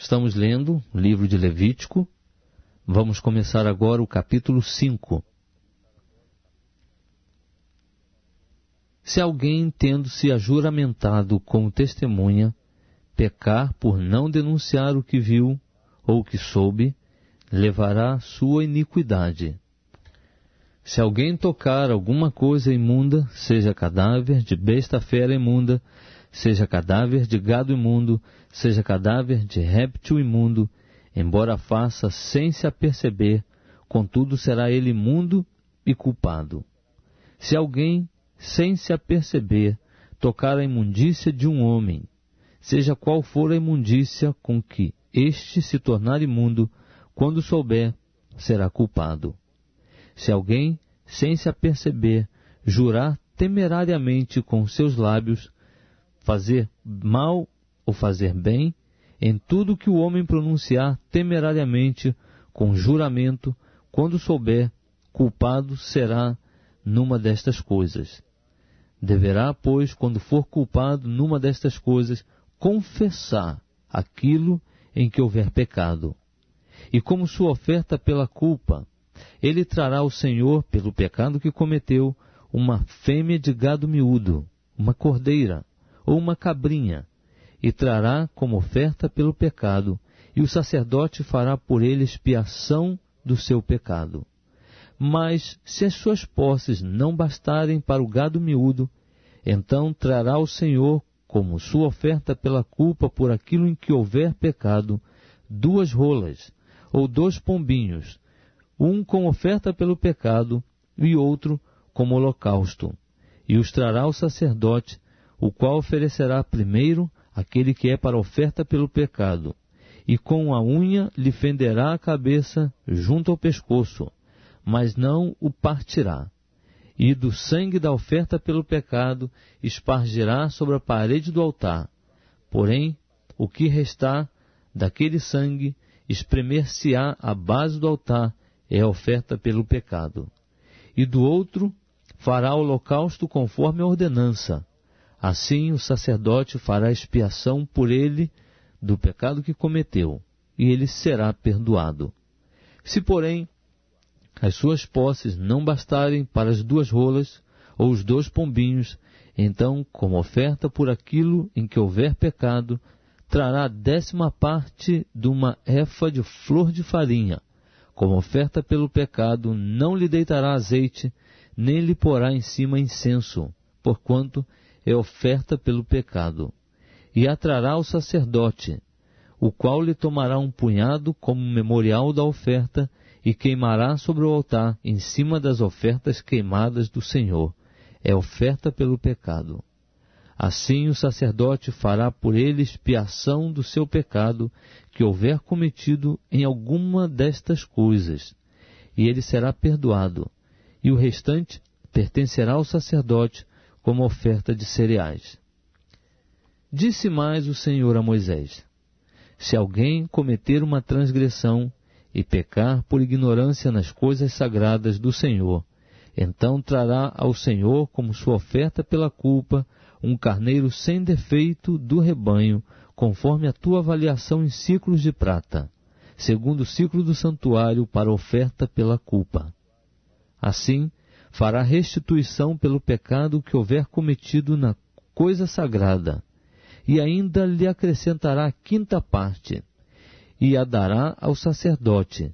Estamos lendo o livro de Levítico. Vamos começar agora o capítulo 5. Se alguém, tendo-se ajuramentado como testemunha, pecar por não denunciar o que viu ou o que soube, levará sua iniquidade. Se alguém tocar alguma coisa imunda, seja cadáver de besta fera imunda, seja cadáver de gado imundo, seja cadáver de réptil imundo, embora faça sem se aperceber, contudo será ele imundo e culpado. Se alguém, sem se aperceber, tocar a imundícia de um homem, seja qual for a imundícia com que este se tornar imundo, quando souber, será culpado. Se alguém, sem se aperceber, jurar temerariamente com seus lábios, fazer mal ou fazer bem, em tudo que o homem pronunciar temerariamente com juramento, quando souber, culpado será numa destas coisas. Deverá, pois, quando for culpado numa destas coisas, confessar aquilo em que houver pecado. E como sua oferta pela culpa, ele trará ao Senhor, pelo pecado que cometeu, uma fêmea de gado miúdo, uma cordeira ou uma cabrinha, e trará como oferta pelo pecado, e o sacerdote fará por ele expiação do seu pecado. Mas, se as suas posses não bastarem para o gado miúdo, então trará ao Senhor, como sua oferta pela culpa por aquilo em que houver pecado, 2 rolas, ou 2 pombinhos, um como oferta pelo pecado e outro como holocausto, e os trará ao sacerdote, o qual oferecerá primeiro aquele que é para oferta pelo pecado, e com a unha lhe fenderá a cabeça junto ao pescoço, mas não o partirá. E do sangue da oferta pelo pecado espargirá sobre a parede do altar. Porém, o que restar daquele sangue espremer-se-á à base do altar, é a oferta pelo pecado. E do outro fará o holocausto conforme a ordenança. Assim o sacerdote fará expiação por ele do pecado que cometeu, e ele será perdoado. Se, porém, as suas posses não bastarem para as 2 rolas ou os 2 pombinhos, então, como oferta por aquilo em que houver pecado, trará a 10ª parte de uma efa de flor de farinha. Como oferta pelo pecado, não lhe deitará azeite, nem lhe porá em cima incenso, porquanto é oferta pelo pecado. E a trará ao sacerdote, o qual lhe tomará um punhado como memorial da oferta, e queimará sobre o altar, em cima das ofertas queimadas do Senhor. É oferta pelo pecado. Assim o sacerdote fará por ele expiação do seu pecado que houver cometido em alguma destas coisas, e ele será perdoado, e o restante pertencerá ao sacerdote como oferta de cereais. Disse mais o Senhor a Moisés: se alguém cometer uma transgressão e pecar por ignorância nas coisas sagradas do Senhor, então trará ao Senhor como sua oferta pela culpa um carneiro sem defeito do rebanho, conforme a tua avaliação em siclos de prata, segundo o ciclo do santuário para oferta pela culpa. Assim, fará restituição pelo pecado que houver cometido na coisa sagrada, e ainda lhe acrescentará a 5ª parte, e a dará ao sacerdote,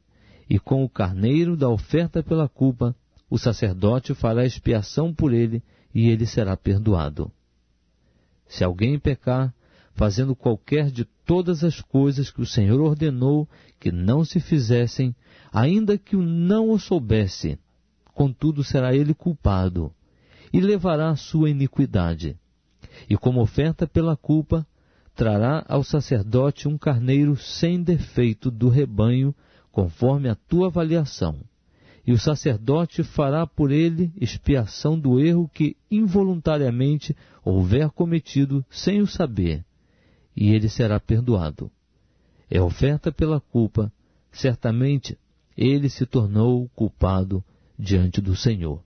e com o carneiro da oferta pela culpa, o sacerdote fará expiação por ele, e ele será perdoado. Se alguém pecar, fazendo qualquer de todas as coisas que o Senhor ordenou que não se fizessem, ainda que o não o soubesse, contudo será ele culpado, e levará a sua iniquidade. E como oferta pela culpa, trará ao sacerdote um carneiro sem defeito do rebanho, conforme a tua avaliação. E o sacerdote fará por ele expiação do erro que involuntariamente houver cometido sem o saber, e ele será perdoado. É oferta pela culpa, certamente ele se tornou culpado diante do Senhor.